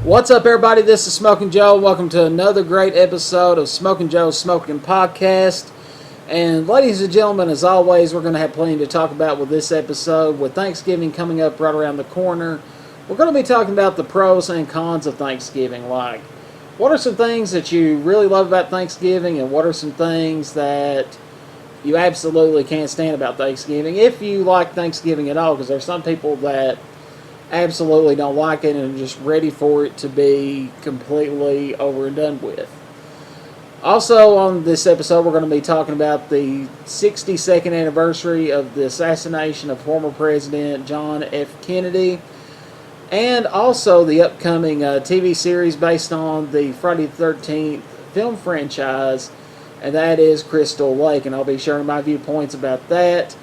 What's up, everybody? This is Smokin Joe. Welcome to another great episode of Smokin Joe's Smokin Podcast. And ladies and gentlemen, as always, we're going to have plenty to talk about with this episode. With Thanksgiving coming up right around the corner, we're going to be talking about the pros and cons of Thanksgiving. Like, what are some things that you really love about Thanksgiving, and what are some things that you absolutely can't stand about Thanksgiving, if you like Thanksgiving at all, because there's some people that absolutely don't like it and are just ready for it to be completely over and done with. Also, on this episode, we're going to be talking about the 62nd anniversary of the assassination of former President John F. Kennedy, and also the upcoming TV series based on the Friday the 13th film franchise, and that is Crystal Lake, and I'll be sharing my viewpoints about that.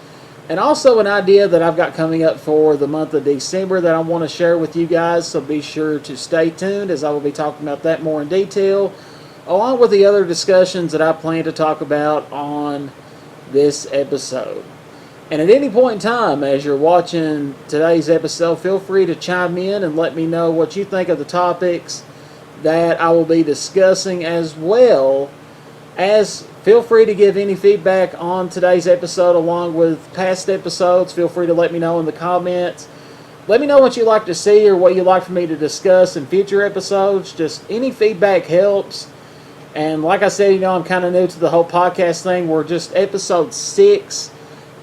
And also an idea that I've got coming up for the month of December that I want to share with you guys, so be sure to stay tuned as I will be talking about that more in detail, along with the other discussions that I plan to talk about on this episode. And at any point in time, as you're watching today's episode, feel free to chime in and let me know what you think of the topics that I will be discussing, as well as feel free to give any feedback on today's episode along with past episodes. Feel free to let me know in the comments. Let me know what you'd like to see or what you'd like for me to discuss in future episodes. Just any feedback helps. And like I said, I'm kind of new to the whole podcast thing. We're just episode 6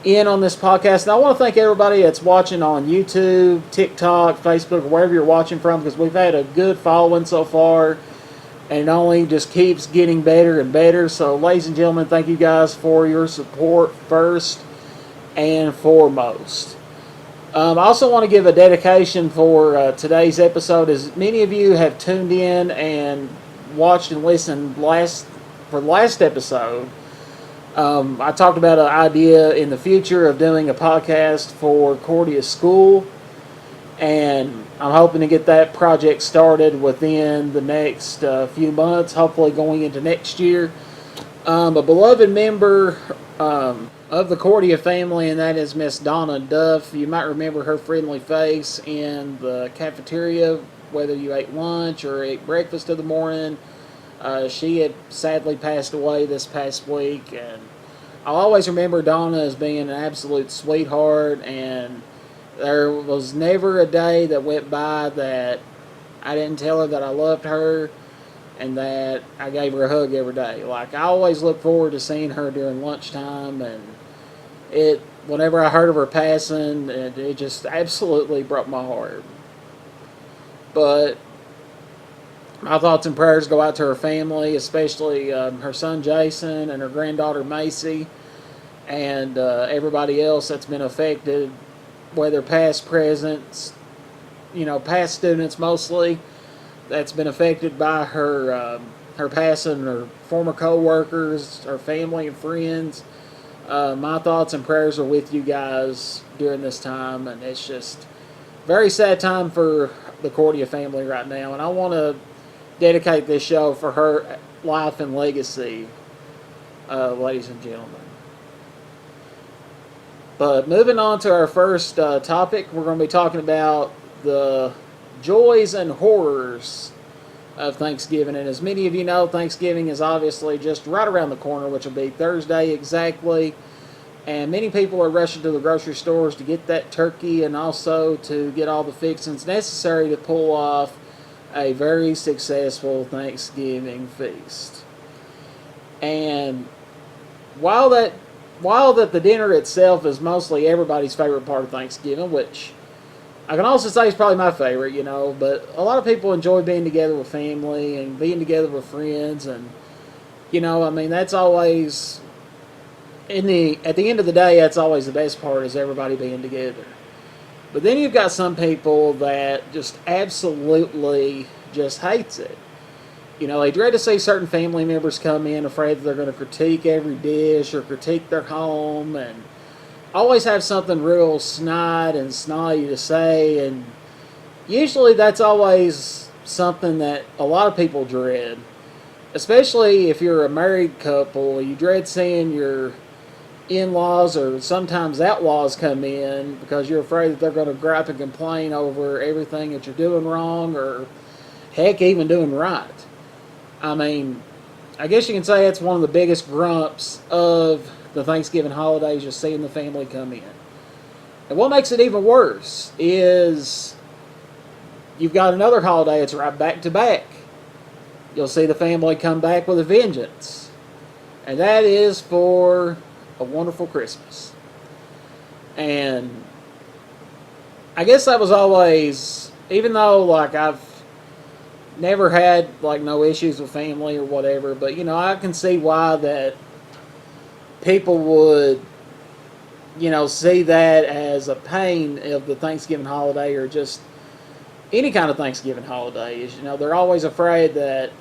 in on this podcast. And I want to thank everybody that's watching on YouTube, TikTok, Facebook, or wherever you're watching from, because we've had a good following so far. And it only just keeps getting better and better. So, ladies and gentlemen, thank you guys for your support first and foremost. I also want to give a dedication for today's episode, as many of you have tuned in and watched and listened for the last episode. I talked about an idea in the future of doing a podcast for Cordia School, and I'm hoping to get that project started within the next few months, hopefully going into next year. A beloved member of the Cordia family, and that is Miss Donna Duff. You might remember her friendly face in the cafeteria, whether you ate lunch or ate breakfast of the morning. She had sadly passed away this past week, and I'll always remember Donna as being an absolute sweetheart, and there was never a day that went by that I didn't tell her that I loved her and that I gave her a hug every day. Like, I always look forward to seeing her during lunchtime, and whenever I heard of her passing, it just absolutely broke my heart. But my thoughts and prayers go out to her family, especially her son Jason and her granddaughter Macy, and everybody else that's been affected, whether past, presents, past students mostly, that's been affected by her passing, her former co-workers, her family and friends. My thoughts and prayers are with you guys during this time, and it's just a very sad time for the Cordia family right now, and I want to dedicate this show for her life and legacy, ladies and gentlemen. But moving on to our first topic, we're going to be talking about the joys and horrors of Thanksgiving. And as many of you know, Thanksgiving is obviously just right around the corner, which will be Thursday exactly. And many people are rushing to the grocery stores to get that turkey and also to get all the fixings necessary to pull off a very successful Thanksgiving feast. And while that the dinner itself is mostly everybody's favorite part of Thanksgiving, which I can also say is probably my favorite, but a lot of people enjoy being together with family and being together with friends, and that's always at the end of the day, that's always the best part, is everybody being together. But then you've got some people that just absolutely just hates it. They dread to see certain family members come in afraid that they're going to critique every dish or critique their home, and always have something real snide and snotty to say, and usually that's always something that a lot of people dread. Especially if you're a married couple, you dread seeing your in-laws or sometimes outlaws come in because you're afraid that they're going to gripe and complain over everything that you're doing wrong, or Heck, even doing right. I mean, I guess you can say it's one of the biggest grumps of the Thanksgiving holidays, just seeing the family come in. And what makes it even worse is you've got another holiday, it's right back to back. You'll see the family come back with a vengeance. And that is for A Wonderful Christmas. And I guess that was always, even though like I've never had like no issues with family or whatever, but you know, I can see why that people would, you know, see that as a pain of the Thanksgiving holiday or just any kind of Thanksgiving holiday. Is, you know, they're always afraid that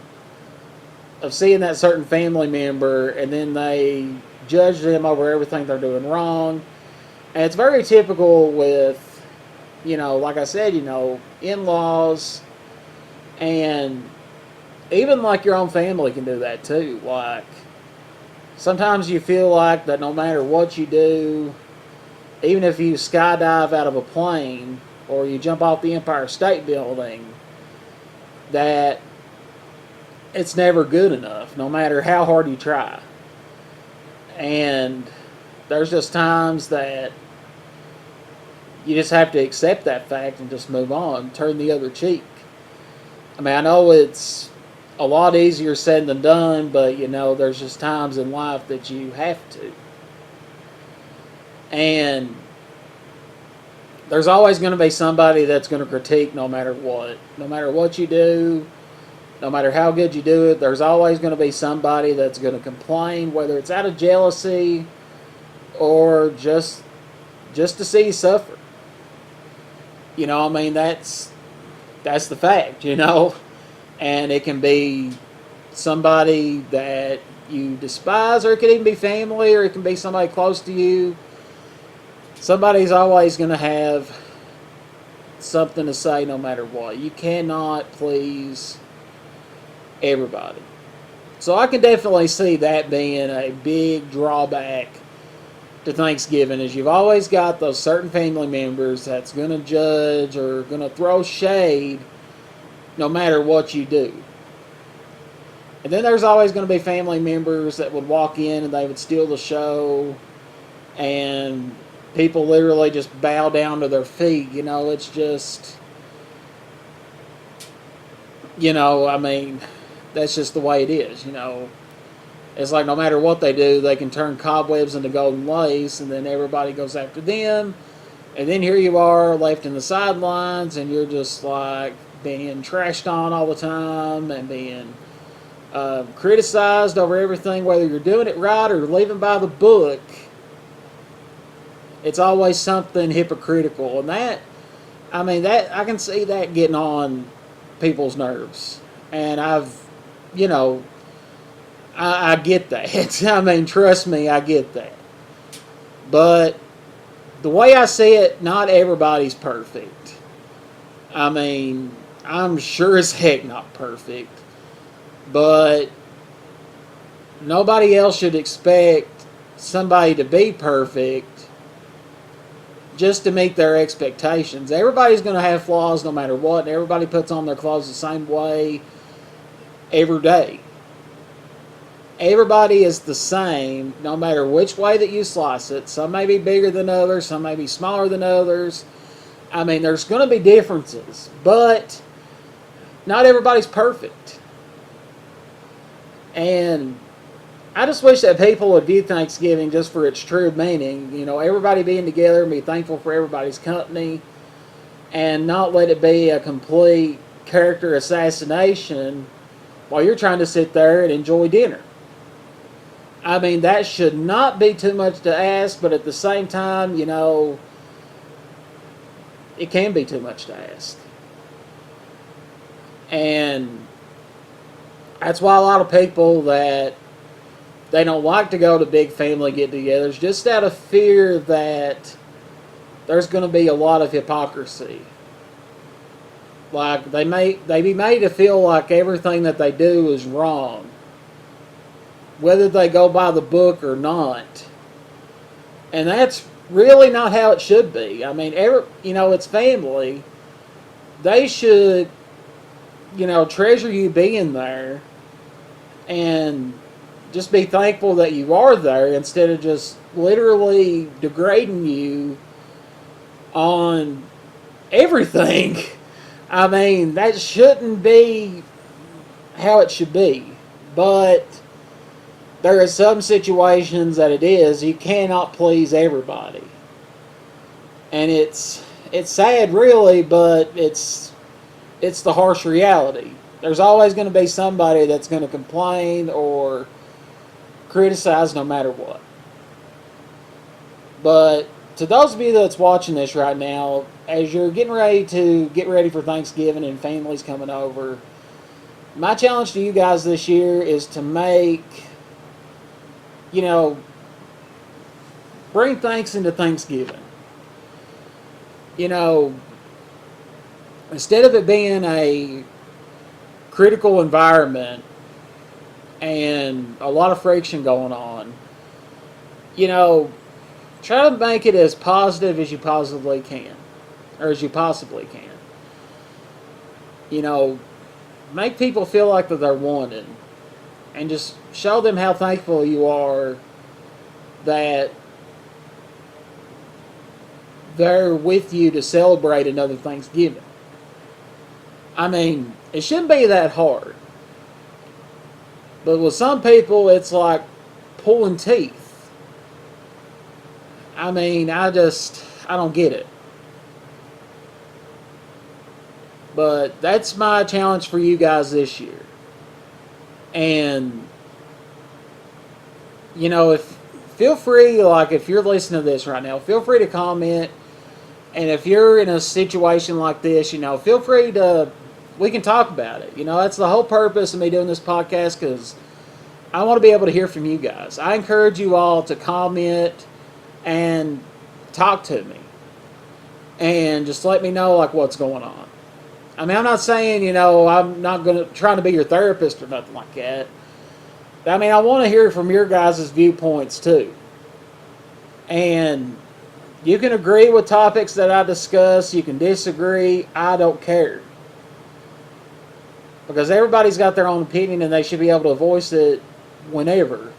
of seeing that certain family member and then they judge them over everything they're doing wrong. And it's very typical with, you know, like I said, you know, in-laws and even like your own family can do that too. Like sometimes you feel like that no matter what you do, even if you skydive out of a plane or you jump off the Empire State Building, that it's never good enough, no matter how hard you try. And there's just times that you just have to accept that fact and just move on, turn the other cheek. I mean, I know it's a lot easier said than done, but you know, there's just times in life that you have to. And there's always going to be somebody that's going to critique no matter what. No matter what you do, no matter how good you do it, there's always going to be somebody that's going to complain, whether it's out of jealousy or just to see you suffer. You know, I mean, that's the fact, you know. And it can be somebody that you despise, or it could even be family, or it can be somebody close to you. Somebody's always going to have something to say no matter what. You cannot please everybody. So I can definitely see that being a big drawback to Thanksgiving, is you've always got those certain family members that's going to judge or going to throw shade no matter what you do. And then there's always going to be family members that would walk in and they would steal the show, and people literally just bow down to their feet. You know, it's just, you know, I mean, that's just the way it is, you know. It's like no matter what they do, they can turn cobwebs into golden lace, and then everybody goes after them. And then here you are left in the sidelines, and you're just like being trashed on all the time and being criticized over everything, whether you're doing it right or living by the book. It's always something hypocritical. And that, I mean, that I can see that getting on people's nerves. And I've, you know, I get that. I mean, trust me, I get that. But the way I see it, not everybody's perfect. I mean, I'm sure as heck not perfect. But nobody else should expect somebody to be perfect just to meet their expectations. Everybody's going to have flaws no matter what, and everybody puts on their clothes the same way every day. Everybody is the same no matter which way that you slice it. Some may be bigger than others, some may be smaller than others. I mean, there's going to be differences, but not everybody's perfect. And I just wish that people would view Thanksgiving just for its true meaning. You know, everybody being together and be thankful for everybody's company, and not let it be a complete character assassination while you're trying to sit there and enjoy dinner. I mean, that should not be too much to ask, but at the same time, you know, it can be too much to ask. And that's why a lot of people that they don't like to go to big family get-togethers, just out of fear that there's going to be a lot of hypocrisy. Like, they be made to feel like everything that they do is wrong, whether they go by the book or not. And that's really not how it should be. I mean, you know, it's family. They should treasure you being there and just be thankful that you are there instead of just literally degrading you on everything. I mean, that shouldn't be how it should be. But there are some situations that it is. You cannot please everybody. And it's sad really, but it's the harsh reality. There's always going to be somebody that's going to complain or criticize no matter what. But to those of you that's watching this right now, as you're getting ready for Thanksgiving and families coming over, my challenge to you guys this year is to make, bring thanks into Thanksgiving. Instead of it being a critical environment and a lot of friction going on, try to make it as positive as you possibly can, or as you possibly can. Make people feel like that they're wanted, and just show them how thankful you are that they're with you to celebrate another Thanksgiving. I mean, it shouldn't be that hard. But with some people, it's like pulling teeth. I mean, I don't get it. But that's my challenge for you guys this year. And, feel free, like if you're listening to this right now, feel free to comment. And if you're in a situation like this, feel free to, we can talk about it. That's the whole purpose of me doing this podcast, because I want to be able to hear from you guys. I encourage you all to comment and talk to me. And just let me know, like, what's going on. I mean, I'm not saying, I'm not trying to be your therapist or nothing like that. I mean, I want to hear from your guys' viewpoints too. And you can agree with topics that I discuss. You can disagree. I don't care. Because everybody's got their own opinion and they should be able to voice it whenever.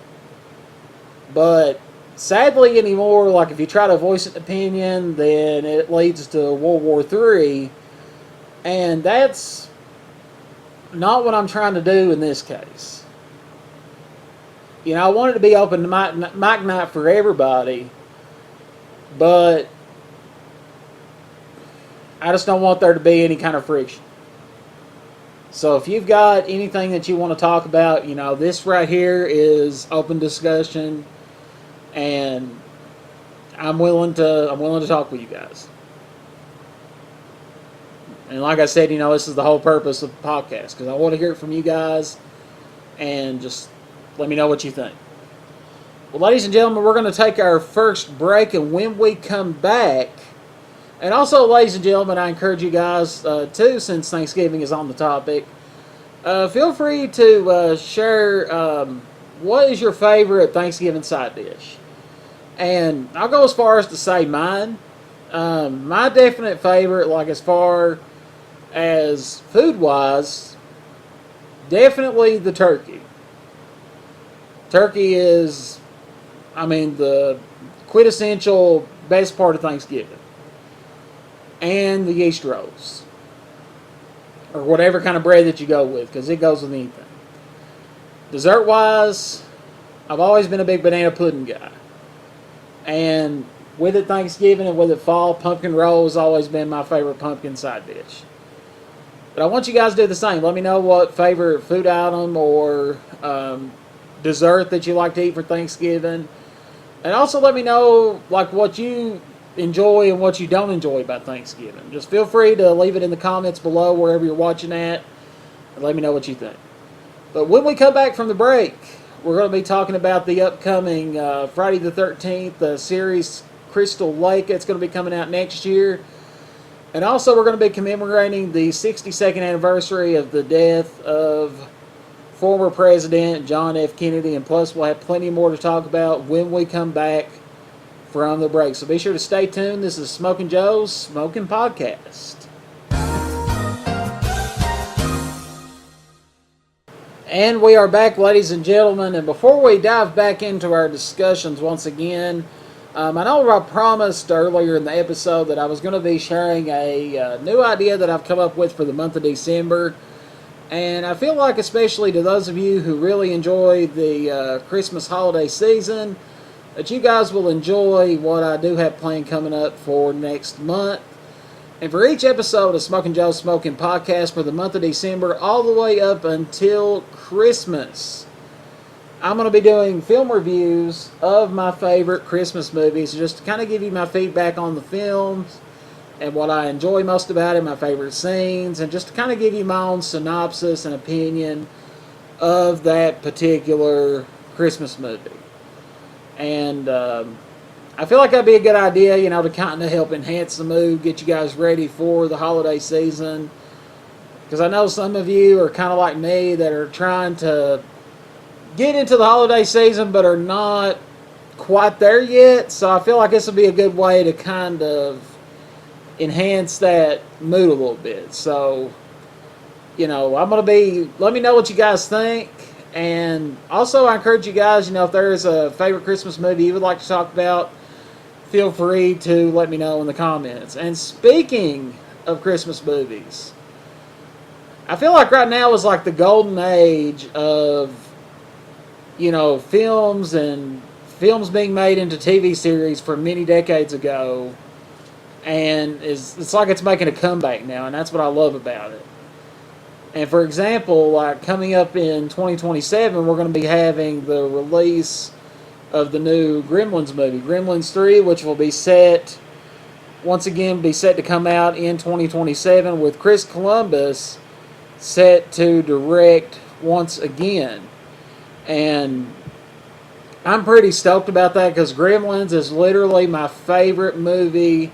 But sadly anymore, like if you try to voice an opinion, then it leads to World War III. And that's not what I'm trying to do in this case. I want it to be open to mic night for everybody. But I just don't want there to be any kind of friction. So if you've got anything that you want to talk about, this right here is open discussion, and I'm willing to talk with you guys. And like I said, this is the whole purpose of the podcast, because I want to hear it from you guys, and just let me know what you think. Well, ladies and gentlemen, we're going to take our first break, and when we come back, and also, ladies and gentlemen, I encourage you guys, too, since Thanksgiving is on the topic, feel free to share what is your favorite Thanksgiving side dish. And I'll go as far as to say mine. My definite favorite, like as far as food-wise, definitely the turkey. Turkey is, the quintessential best part of Thanksgiving. And the yeast rolls. Or whatever kind of bread that you go with, because it goes with anything. Dessert-wise, I've always been a big banana pudding guy. And with it Thanksgiving and with it fall, pumpkin roll has always been my favorite pumpkin side dish. But I want you guys to do the same. Let me know what favorite food item or dessert that you like to eat for Thanksgiving. And also let me know like what you enjoy and what you don't enjoy about Thanksgiving. Just feel free to leave it in the comments below wherever you're watching at, and let me know what you think. But when we come back from the break, we're going to be talking about the upcoming Friday the 13th series Crystal Lake. It's going to be coming out next year. And also we're going to be commemorating the 62nd anniversary of the death of former President John F. Kennedy. And plus we'll have plenty more to talk about when we come back from the break. So be sure to stay tuned. This is Smokin' Joe's Smokin' Podcast. And we are back, ladies and gentlemen. And before we dive back into our discussions once again, I know I promised earlier in the episode that I was going to be sharing a new idea that I've come up with for the month of December. And I feel like, especially to those of you who really enjoy the Christmas holiday season, that you guys will enjoy what I do have planned coming up for next month. And for each episode of Smokin' Joe's Smokin' Podcast for the month of December, all the way up until Christmas, I'm going to be doing film reviews of my favorite Christmas movies, just to kind of give you my feedback on the films and what I enjoy most about it, my favorite scenes, and just to kind of give you my own synopsis and opinion of that particular Christmas movie. And I feel like that'd be a good idea, to kind of help enhance the mood, get you guys ready for the holiday season. Because I know some of you are kind of like me that are trying to get into the holiday season but are not quite there yet. So I feel like this would be a good way to kind of enhance that mood a little bit. So, I'm going to be, let me know what you guys think. And also I encourage you guys, if there is a favorite Christmas movie you would like to talk about, feel free to let me know in the comments. And speaking of Christmas movies, I feel like right now is like the golden age of, films and films being made into TV series from many decades ago. And it's like it's making a comeback now, and that's what I love about it. And for example, like coming up in 2027, we're going to be having the release of the new Gremlins movie, Gremlins 3, which will be set to come out in 2027 with Chris Columbus set to direct once again. And I'm pretty stoked about that because Gremlins is literally my favorite movie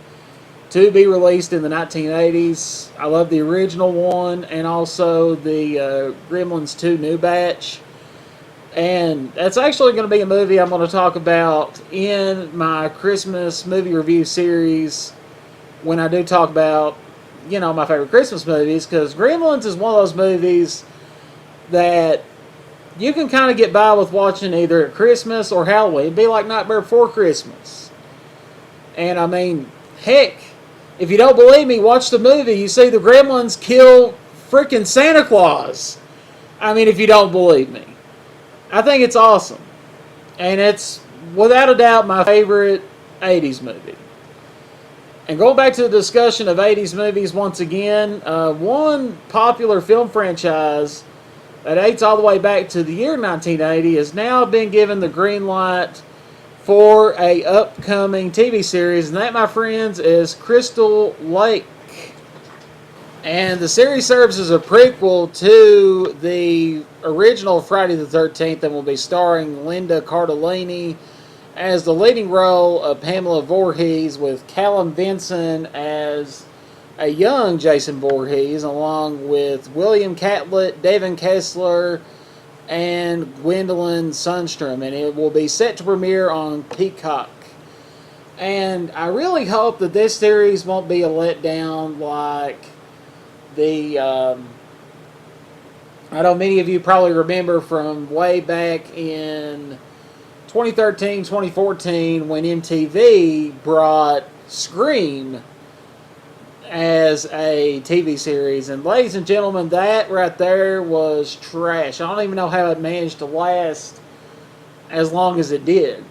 to be released in the 1980s. I love the original one and also the Gremlins 2 new batch. And that's actually going to be a movie I'm going to talk about in my Christmas movie review series when I do talk about, my favorite Christmas movies. Because Gremlins is one of those movies that you can kind of get by with watching either at Christmas or Halloween. It'd be like Nightmare Before Christmas. And I mean, heck, if you don't believe me, watch the movie. You see the Gremlins kill freaking Santa Claus. I mean, if you don't believe me. I think it's awesome. And it's, without a doubt, my favorite 80s movie. And going back to the discussion of 80s movies once again, one popular film franchise that dates all the way back to the year 1980 has now been given the green light for a upcoming TV series. And that, my friends, is Crystal Lake. And the series serves as a prequel to the original Friday the 13th and will be starring Linda Cardellini as the leading role of Pamela Voorhees, with Callum Vinson as a young Jason Voorhees, along with William Catlett, Devin Kessler, and Gwendolyn Sundstrom. And it will be set to premiere on Peacock. And I really hope that this series won't be a letdown like I know many of you probably remember from way back in 2013, 2014 when MTV brought Scream as a TV series. And ladies and gentlemen, that right there was trash. I don't even know how it managed to last as long as it did.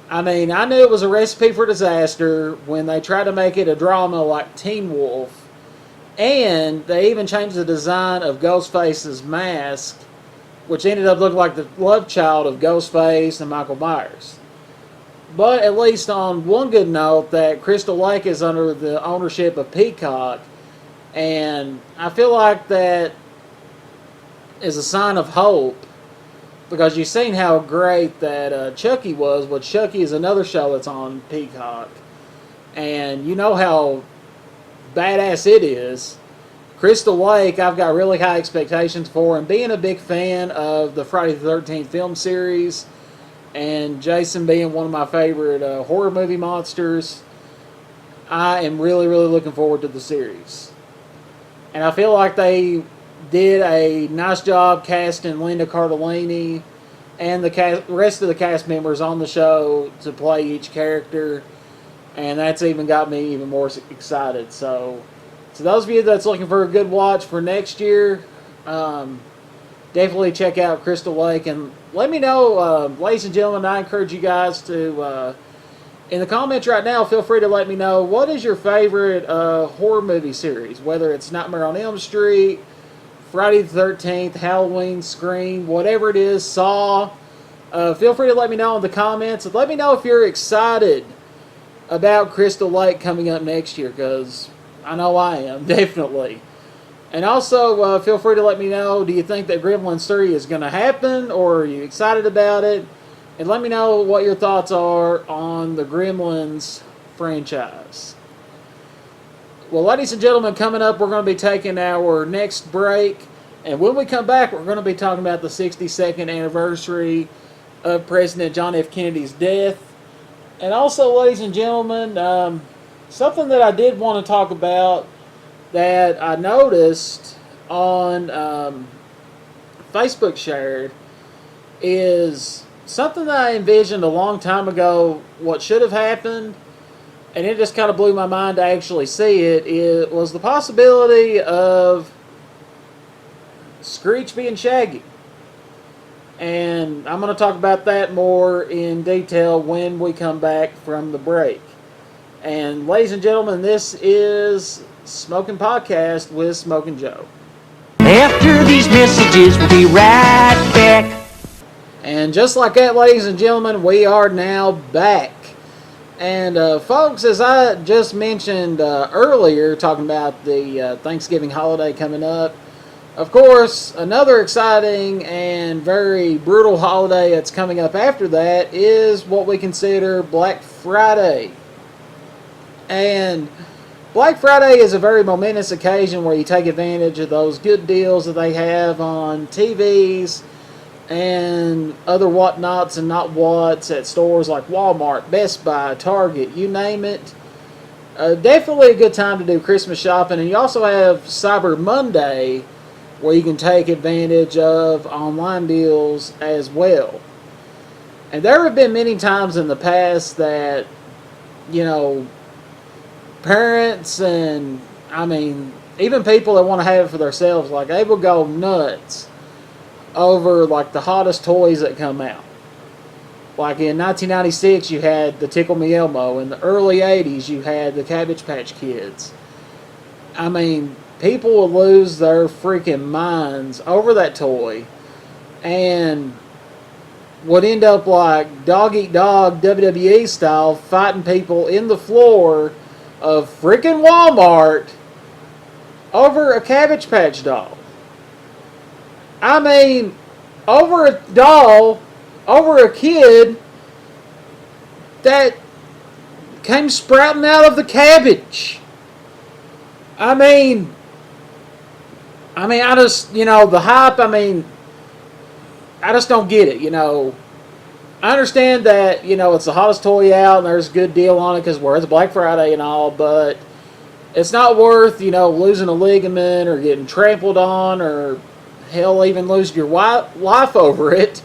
I mean, I knew it was a recipe for disaster when they tried to make it a drama like Teen Wolf. And they even changed the design of Ghostface's mask, which ended up looking like the love child of Ghostface and Michael Myers. But at least on one good note, that Crystal Lake is under the ownership of Peacock. And I feel like that is a sign of hope. Because you've seen how great that Chucky was. But Chucky is another show that's on Peacock. And you know how badass it is. Crystal Lake, I've got really high expectations for, and being a big fan of the Friday the 13th film series, and Jason being one of my favorite horror movie monsters, I am really, really looking forward to the series. And I feel like they did a nice job casting Linda Cardellini and the rest of the cast members on the show to play each character, and that's even got me even more excited. So those of you that's looking for a good watch for next year, definitely check out Crystal Lake, and let me know, ladies and gentlemen. I encourage you guys to, in the comments right now, feel free to let me know what is your favorite horror movie series, whether it's Nightmare on Elm Street, Friday the 13th, Halloween, Scream, whatever it is, Saw. Feel free to let me know in the comments, and let me know if you're excited about Crystal Lake coming up next year, because I know I am, definitely. And also, feel free to let me know, do you think that Gremlins 3 is going to happen, or are you excited about it? And let me know what your thoughts are on the Gremlins franchise. Well, ladies and gentlemen, coming up, we're going to be taking our next break. And when we come back, we're going to be talking about the 62nd anniversary of President John F. Kennedy's death. And also, ladies and gentlemen, something that I did want to talk about that I noticed on Facebook shared is something that I envisioned a long time ago what should have happened, and it just kind of blew my mind to actually see it. It was the possibility of Screech being Shaggy. And I'm going to talk about that more in detail when we come back from the break. And ladies and gentlemen, this is Smokin' Podcast with Smokin' Joe. After these messages, we'll be right back. And just like that, ladies and gentlemen, we are now back. And folks, as I just mentioned earlier, talking about the Thanksgiving holiday coming up, of course, another exciting and very brutal holiday that's coming up after that is what we consider Black Friday. And Black Friday is a very momentous occasion where you take advantage of those good deals that they have on TVs and other whatnots and not whats at stores like Walmart, Best Buy, Target, you name it. Definitely a good time to do Christmas shopping. And you also have Cyber Monday, where you can take advantage of online deals as well. And there have been many times in the past that, you know, parents and, I mean, even people that want to have it for themselves, like, they will go nuts over, like, the hottest toys that come out. Like, in 1996, you had the Tickle Me Elmo. In the early 80s, you had the Cabbage Patch Kids. I mean, people will lose their freaking minds over that toy and would end up like dog eat dog WWE style, fighting people in the floor of freaking Walmart over a Cabbage Patch doll. I mean, over a doll, over a kid that came sprouting out of the cabbage. I mean, I just, you know, the hype, I just don't get it, you know. I understand that, you know, it's the hottest toy out and there's a good deal on it because it's Black Friday and all, but it's not worth, you know, losing a ligament or getting trampled on or, hell, even losing your life over it.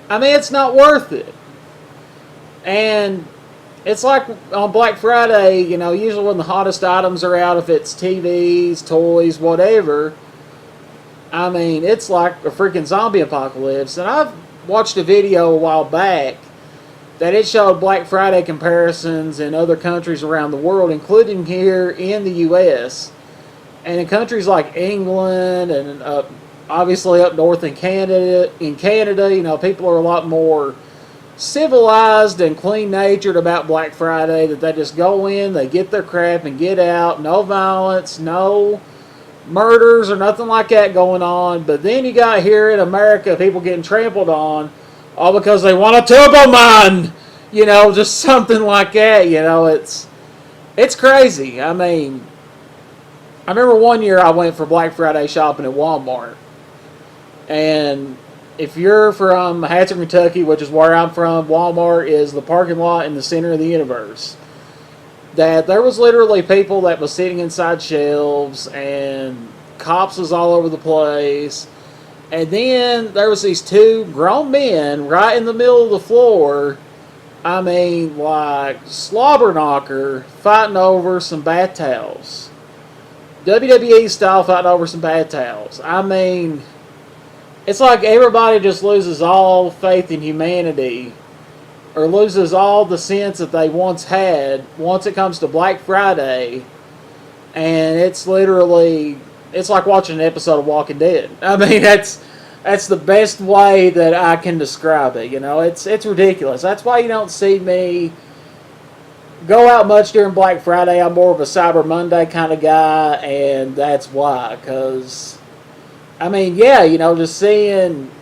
I mean, it's not worth it. And it's like on Black Friday, you know, usually when the hottest items are out, if it's TVs, toys, whatever, I mean, it's like a freaking zombie apocalypse. And I've watched a video a while back that it showed Black Friday comparisons in other countries around the world, including here in the U.S. And in countries like England and obviously up north in Canada, you know, people are a lot more civilized and clean-natured about Black Friday, that they just go in, they get their crap and get out. No violence, no murders or nothing like that going on. But then you got here in America people getting trampled on all because they want a turbo mine, you know, just something like that. You know, it's crazy. I mean, I remember one year I went for Black Friday shopping at Walmart, and if you're from Hatcher, Kentucky, which is where I'm from, Walmart is the parking lot in the center of the universe. That there was literally people that was sitting inside shelves and Cops was all over the place. And then there was these two grown men right in the middle of the floor. I mean, like slobber knocker fighting over some bath towels. WWE style fighting over some bath towels. I mean, it's like everybody just loses all faith in humanity or loses all the sense that they once had once it comes to Black Friday. And it's literally, it's like watching an episode of Walking Dead. I mean, that's the best way that I can describe it. You know, it's ridiculous. That's why you don't see me go out much during Black Friday. I'm more of a Cyber Monday kind of guy, and that's why. Because, I mean, yeah, you know, just seeing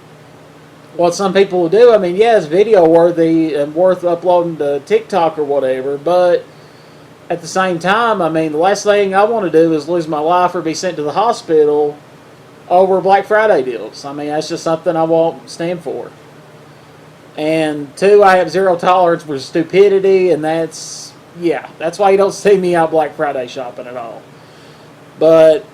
what some people will do. I mean, yeah, it's video worthy and worth uploading to TikTok or whatever, but at the same time, I mean, the last thing I want to do is lose my life or be sent to the hospital over Black Friday deals. I mean, that's just something I won't stand for. And two, I have zero tolerance for stupidity, and that's why you don't see me out Black Friday shopping at all. But,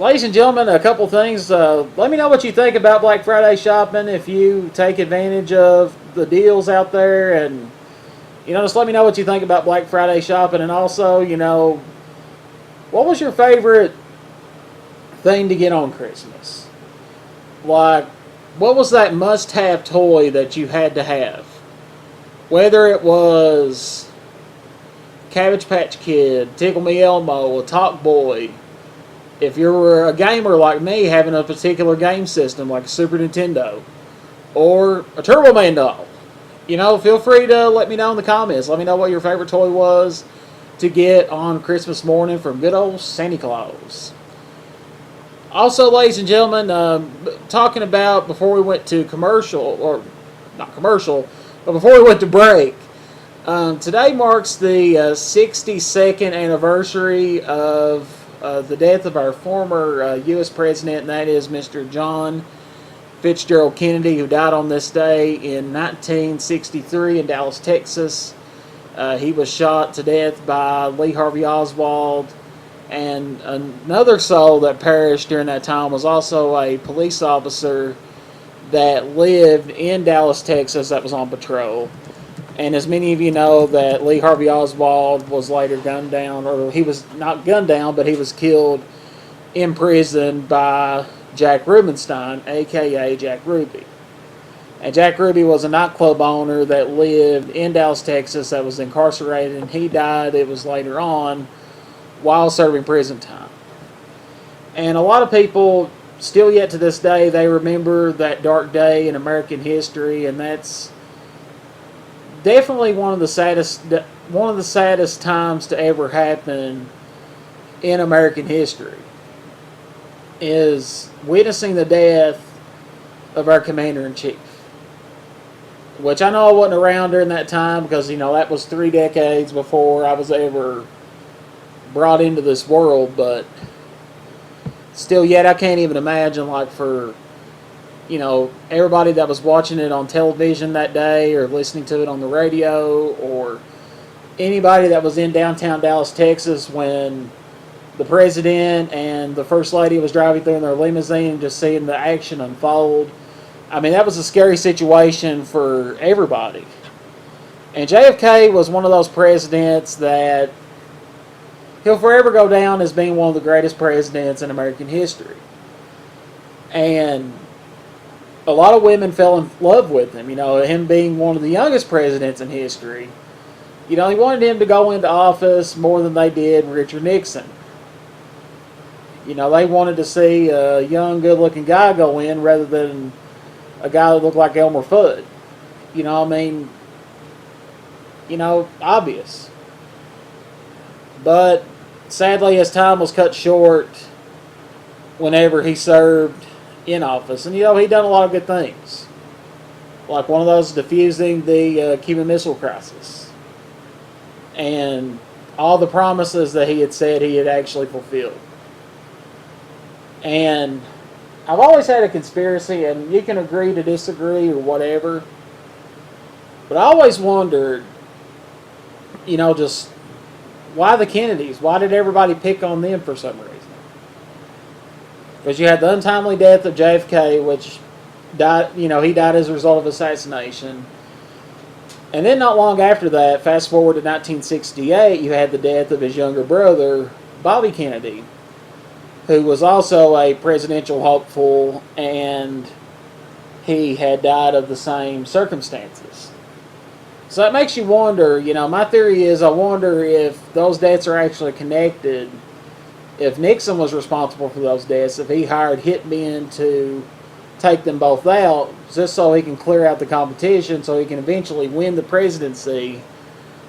ladies and gentlemen, a couple things. Let me know what you think about Black Friday shopping, if you take advantage of the deals out there, and you know, just let me know what you think about Black Friday shopping. And also, you know, what was your favorite thing to get on Christmas? Like, what was that must-have toy that you had to have? Whether it was Cabbage Patch Kid, Tickle Me Elmo, a Talk Boy. If you were a gamer like me, having a particular game system like a Super Nintendo. Or a Turbo Man doll. You know, feel free to let me know in the comments. Let me know what your favorite toy was to get on Christmas morning from good old Santa Claus. Also, ladies and gentlemen, talking about before we went to commercial, or not commercial, but before we went to break, today marks the 62nd anniversary of the death of our former U.S. president, and that is Mr. John Fitzgerald Kennedy, who died on this day in 1963 in Dallas, Texas. He was shot to death by Lee Harvey Oswald, and another soul that perished during that time was also a police officer that lived in Dallas, Texas, that was on patrol. And as many of you know, that Lee Harvey Oswald was later gunned down, or he was not gunned down, but he was killed in prison by Jack Rubenstein, a.k.a. Jack Ruby. And Jack Ruby was a nightclub owner that lived in Dallas, Texas, that was incarcerated, and he died, it was later on, while serving prison time. And a lot of people, still yet to this day, they remember that dark day in American history, and that's definitely one of the saddest times to ever happen in American history, is witnessing the death of our Commander-in-Chief. Which I know I wasn't around during that time because, you know, that was 3 decades before I was ever brought into this world, but still yet I can't even imagine, like, for, you know, everybody that was watching it on television that day or listening to it on the radio, or anybody that was in downtown Dallas, Texas when the president and the first lady was driving through in their limousine and just seeing the action unfold. I mean, that was a scary situation for everybody. And JFK was one of those presidents that he'll forever go down as being one of the greatest presidents in American history. And a lot of women fell in love with him, you know, him being one of the youngest presidents in history. You know, he wanted him to go into office more than they did Richard Nixon. You know, they wanted to see a young, good-looking guy go in rather than a guy that looked like Elmer Fudd. You know, I mean, you know, obvious. But sadly, his time was cut short whenever he served in office. And, you know, he done a lot of good things. Like one of those diffusing the Cuban Missile Crisis. And all the promises that he had said he had actually fulfilled. And I've always had a conspiracy, and you can agree to disagree or whatever, but I always wondered, you know, just why the Kennedys? Why did everybody pick on them for some reason? Because you had the untimely death of JFK, which died. He died as a result of assassination. And then not long after that, fast forward to 1968, you had the death of his younger brother, Bobby Kennedy, who was also a presidential hopeful, and he had died of the same circumstances. So that makes you wonder, my theory is I wonder if those deaths are actually connected, if Nixon was responsible for those deaths, if he hired hitmen to take them both out just so he can clear out the competition so he can eventually win the presidency,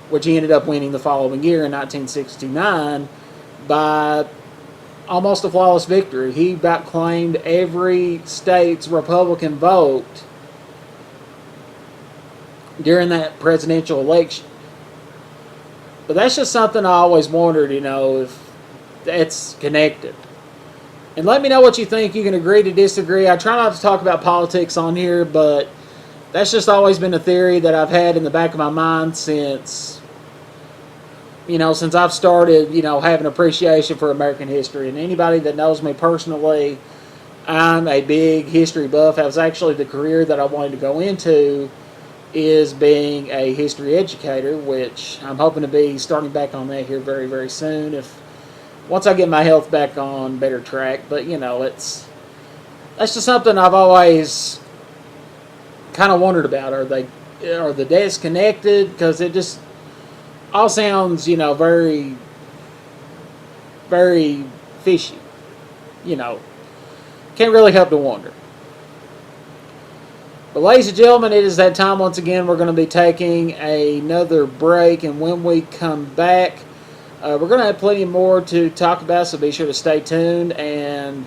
which he ended up winning the following year in 1969 by almost a flawless victory. He about claimed every state's Republican vote during that presidential election. But that's just something I always wondered, if that's connected. And let me know what you think. You can agree to disagree. I try not to talk about politics on here, but that's just always been a theory that I've had in the back of my mind since I've started, having appreciation for American history. And anybody that knows me personally, I'm a big history buff. That was actually the career that I wanted to go into, is being a history educator, which I'm hoping to be starting back on that here very, very soon. Once I get my health back on better track. But that's just something I've always kind of wondered about. Are the deaths connected? Because it just all sounds very, very fishy. Can't really help to wonder. But ladies and gentlemen, it is that time once again. We're going to be taking another break, and when we come back, we're going to have plenty more to talk about, so be sure to stay tuned, and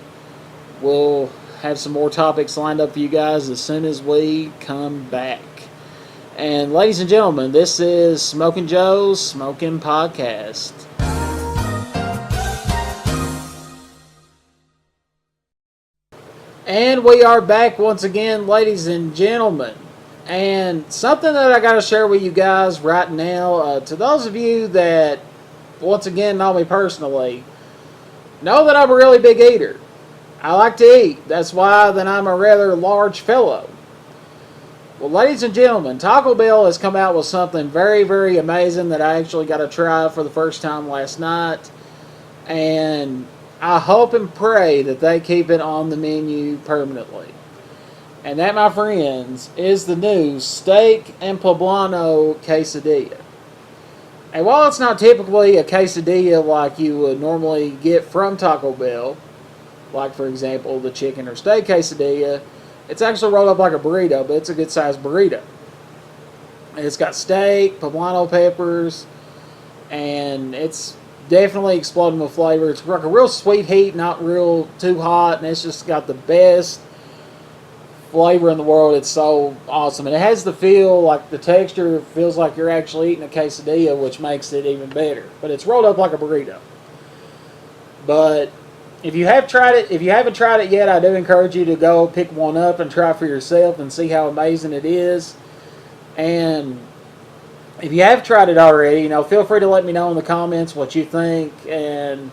we'll have some more topics lined up for you guys as soon as we come back. And ladies and gentlemen, this is Smokin' Joe's Smokin' Podcast. And we are back once again, ladies and gentlemen. And something that I got to share with you guys right now, to those of you that once again know me personally, know that I'm a really big eater. I like to eat. That's why that I'm a rather large fellow. Well, ladies and gentlemen, Taco Bell has come out with something very, very amazing that I actually got to try for the first time last night. And I hope and pray that they keep it on the menu permanently. And that, my friends, is the new steak and poblano quesadilla. And while it's not typically a quesadilla like you would normally get from Taco Bell, like for example the chicken or steak quesadilla, it's actually rolled up like a burrito, but it's a good sized burrito. And it's got steak, poblano peppers, and it's definitely exploding with flavor. It's like a real sweet heat, not real too hot, and it's just got the best flavor in the world. It's so awesome, and it has the feel, like the texture feels like you're actually eating a quesadilla, which makes it even better. But it's rolled up like a burrito. But if you haven't tried it yet, I do encourage you to go pick one up and try for yourself and see how amazing it is. And if you have tried it already, feel free to let me know in the comments what you think and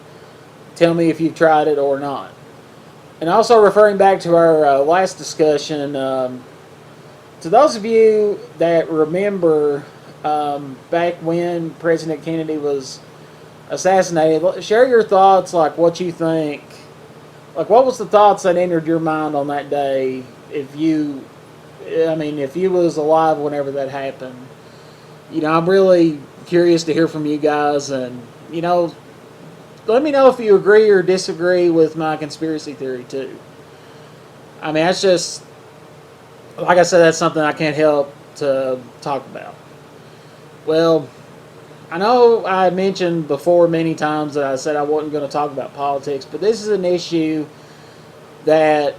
tell me if you've tried it or not. And also, referring back to our last discussion, to those of you that remember back when President Kennedy was assassinated, share your thoughts, like what you think. Like, what was the thoughts that entered your mind on that day if you was alive whenever that happened? I'm really curious to hear from you guys, and, let me know if you agree or disagree with my conspiracy theory, too. That's just, like I said, that's something I can't help to talk about. Well, I know I mentioned before many times that I said I wasn't going to talk about politics, but this is an issue that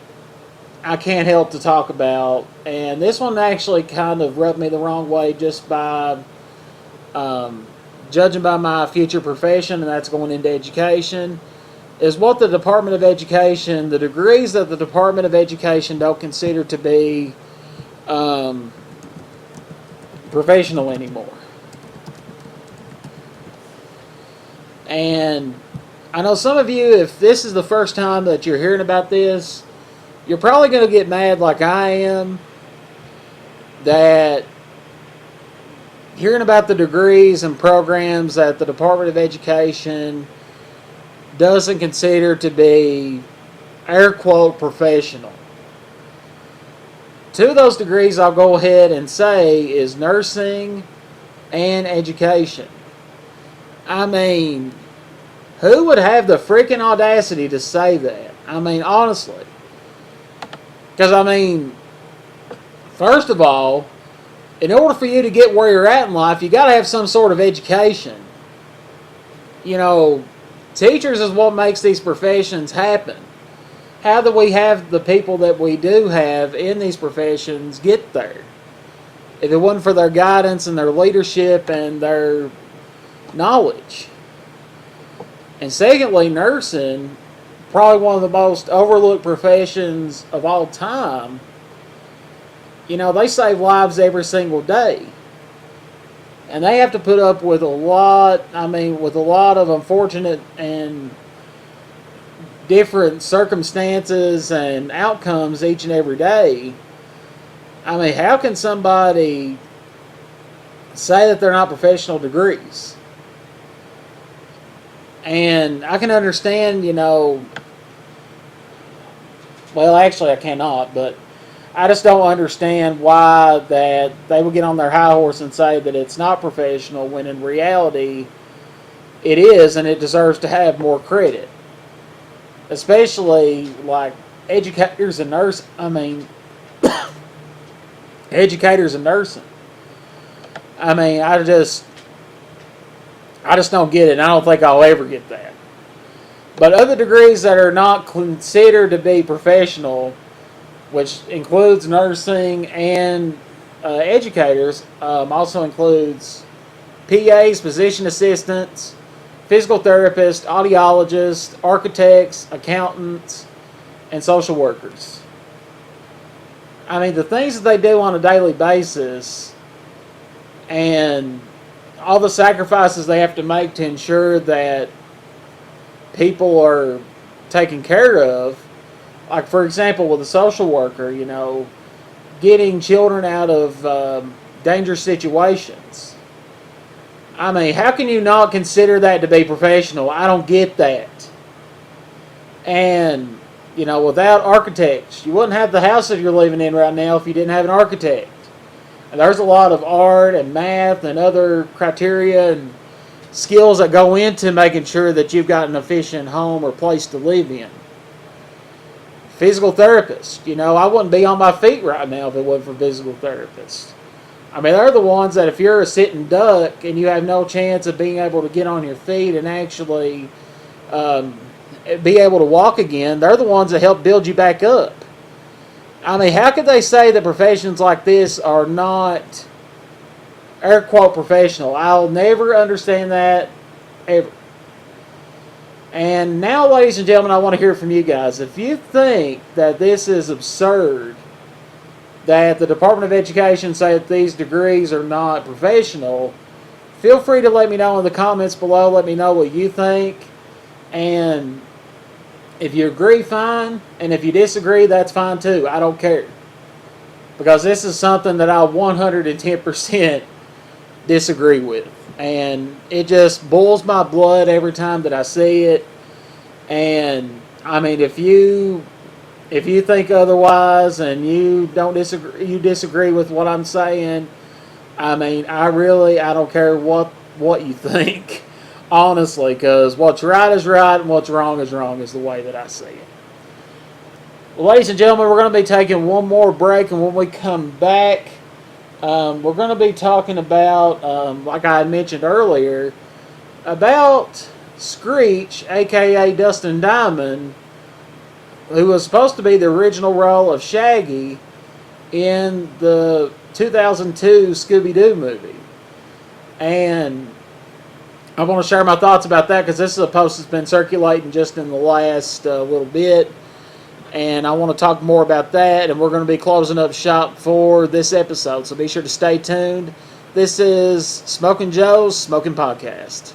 I can't help to talk about, and this one actually kind of rubbed me the wrong way just by judging by my future profession, and that's going into education, is what the Department of Education, the degrees that the Department of Education don't consider to be professional anymore. And I know some of you, if this is the first time that you're hearing about this, you're probably going to get mad like I am that hearing about the degrees and programs that the Department of Education doesn't consider to be, air quote, professional. Two of those degrees I'll go ahead and say is nursing and education. I mean, who would have the freaking audacity to say that? I mean, honestly. Because, I mean, first of all, in order for you to get where you're at in life, you got to have some sort of education. You know, teachers is what makes these professions happen. How do we have the people that we do have in these professions get there? If it wasn't for their guidance and their leadership and their knowledge. And secondly, nursing, probably one of the most overlooked professions of all time. You know, they save lives every single day. And they have to put up with a lot of unfortunate and different circumstances and outcomes each and every day. I mean, how can somebody say that they're not professional degrees? And I can understand, you know, well, actually I cannot, but I just don't understand why that they would get on their high horse and say that it's not professional when in reality it is, and it deserves to have more credit. Especially like educators and nursing. Educators and nursing. I mean, I just don't get it, and I don't think I'll ever get that. But other degrees that are not considered to be professional, which includes nursing and educators, also includes PAs, physician assistants, physical therapists, audiologists, architects, accountants, and social workers. I mean, the things that they do on a daily basis and all the sacrifices they have to make to ensure that people are taken care of. Like, for example, with a social worker, you know, getting children out of dangerous situations. I mean, how can you not consider that to be professional? I don't get that. And, you know, without architects, you wouldn't have the house that you're living in right now if you didn't have an architect. And there's a lot of art and math and other criteria and skills that go into making sure that you've got an efficient home or place to live in. Physical therapists, you know, I wouldn't be on my feet right now if it wasn't for physical therapists. I mean, they're the ones that if you're a sitting duck and you have no chance of being able to get on your feet and actually be able to walk again, they're the ones that help build you back up. I mean, how could they say that professions like this are not, air quote, professional? I'll never understand that, ever. And now, ladies and gentlemen, I want to hear from you guys. If you think that this is absurd, that the Department of Education say that these degrees are not professional, feel free to let me know in the comments below. Let me know what you think. And if you agree, fine. And if you disagree, that's fine too. I don't care. Because this is something that I 110% disagree with. And it just boils my blood every time that I see it. And I mean, if you think otherwise and you disagree with what I'm saying, I mean, I don't care what you think, honestly, because what's right is right and what's wrong is the way that I see it. Well, ladies and gentlemen, we're going to be taking one more break, and when we come back, we're going to be talking about, like I had mentioned earlier, about Screech, aka Dustin Diamond, who was supposed to be the original role of Shaggy in the 2002 Scooby-Doo movie. And I want to share my thoughts about that because this is a post that's been circulating just in the last little bit. And I want to talk more about that, and we're going to be closing up shop for this episode, so be sure to stay tuned. This is Smokin' Joe's Smokin' Podcast.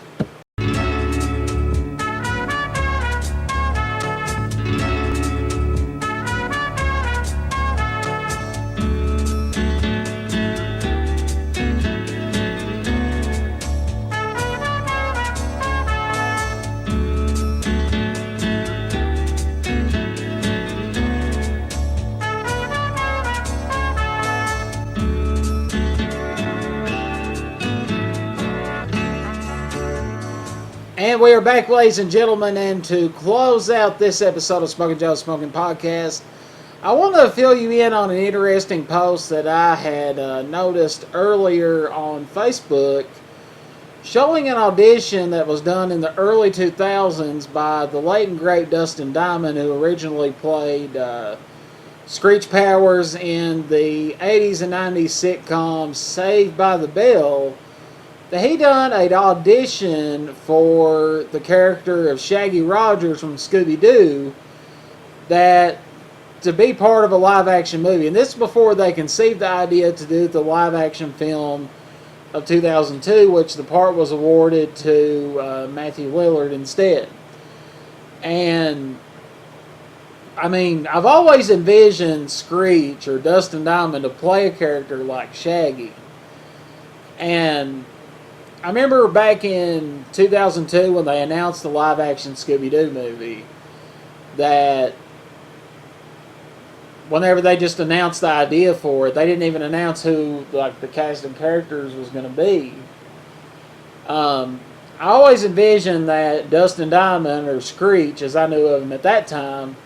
And we are back, ladies and gentlemen, and to close out this episode of Smokin' Joe's Smokin' Podcast, I want to fill you in on an interesting post that I had noticed earlier on Facebook showing an audition that was done in the early 2000s by the late and great Dustin Diamond, who originally played Screech Powers in the 80s and 90s sitcom Saved by the Bell. That he done an audition for the character of Shaggy Rogers from Scooby-Doo that to be part of a live-action movie. And this is before they conceived the idea to do the live-action film of 2002, which the part was awarded to Matthew Lillard instead. And, I mean, I've always envisioned Screech or Dustin Diamond to play a character like Shaggy. And I remember back in 2002 when they announced the live-action Scooby-Doo movie that whenever they just announced the idea for it, they didn't even announce who like the cast of characters was going to be. I always envisioned that Dustin Diamond, or Screech as I knew of him at that time,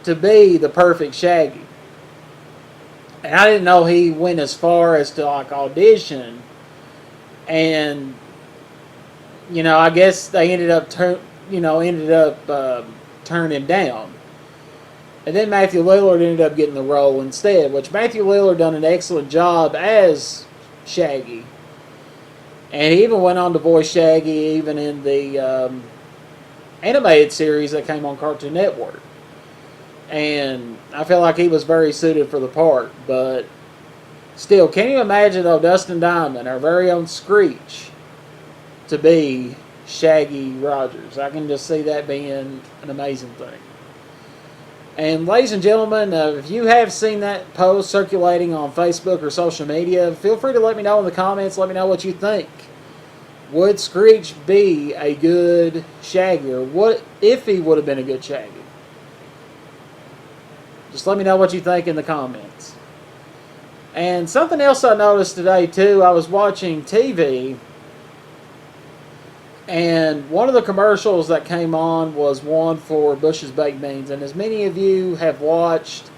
to be the perfect Shaggy. And I didn't know he went as far as to like audition. And, you know, I guess they ended up turning him down. And then Matthew Lillard ended up getting the role instead, which Matthew Lillard done an excellent job as Shaggy. And he even went on to voice Shaggy even in the animated series that came on Cartoon Network. And I feel like he was very suited for the part, but still, can you imagine, though, Dustin Diamond, our very own Screech, to be Shaggy Rogers? I can just see that being an amazing thing. And, ladies and gentlemen, if you have seen that post circulating on Facebook or social media, feel free to let me know in the comments. Let me know what you think. Would Screech be a good Shaggy? Or what if he would have been a good Shaggy? Just let me know what you think in the comments. And something else I noticed today, too, I was watching TV, and one of the commercials that came on was one for Bush's Baked Beans. And as many of you have watched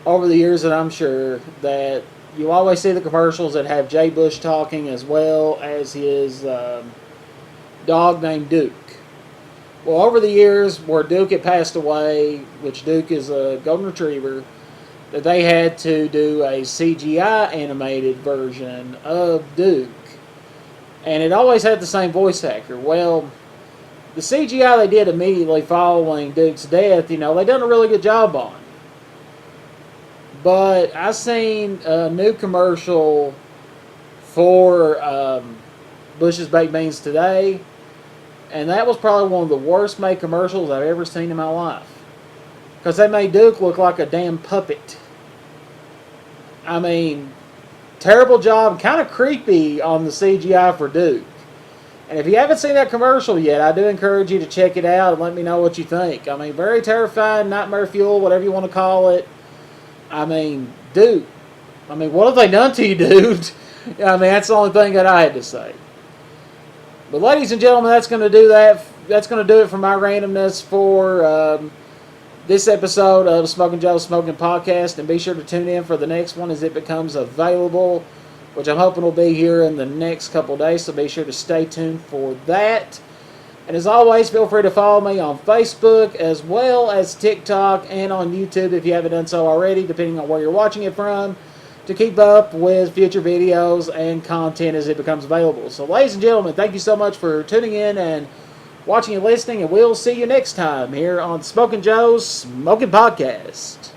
over the years, and I'm sure that you always see the commercials that have Jay Bush talking as well as his dog named Duke. Well, over the years, where Duke had passed away, which Duke is a golden retriever, that they had to do a CGI animated version of Duke. And it always had the same voice actor. Well, the CGI they did immediately following Duke's death, they done a really good job on. But I seen a new commercial for Bush's Baked Beans today, and that was probably one of the worst made commercials I've ever seen in my life. Because they made Duke look like a damn puppet. I mean, terrible job, kind of creepy on the CGI for Duke. And if you haven't seen that commercial yet, I do encourage you to check it out and let me know what you think. I mean, very terrifying, nightmare fuel, whatever you want to call it. I mean, Duke. I mean, what have they done to you, dude? I mean, that's the only thing that I had to say. But ladies and gentlemen, that's going to do that. That's going to do it for my randomness for this episode of Smokin' Joe's Smokin' Podcast, and be sure to tune in for the next one as it becomes available, which I'm hoping will be here in the next couple days, so be sure to stay tuned for that. And as always, feel free to follow me on Facebook as well as TikTok and on YouTube if you haven't done so already, depending on where you're watching it from, to keep up with future videos and content as it becomes available. So ladies and gentlemen, thank you so much for tuning in and watching and listening, and we'll see you next time here on Smokin' Joe's Smokin' Podcast.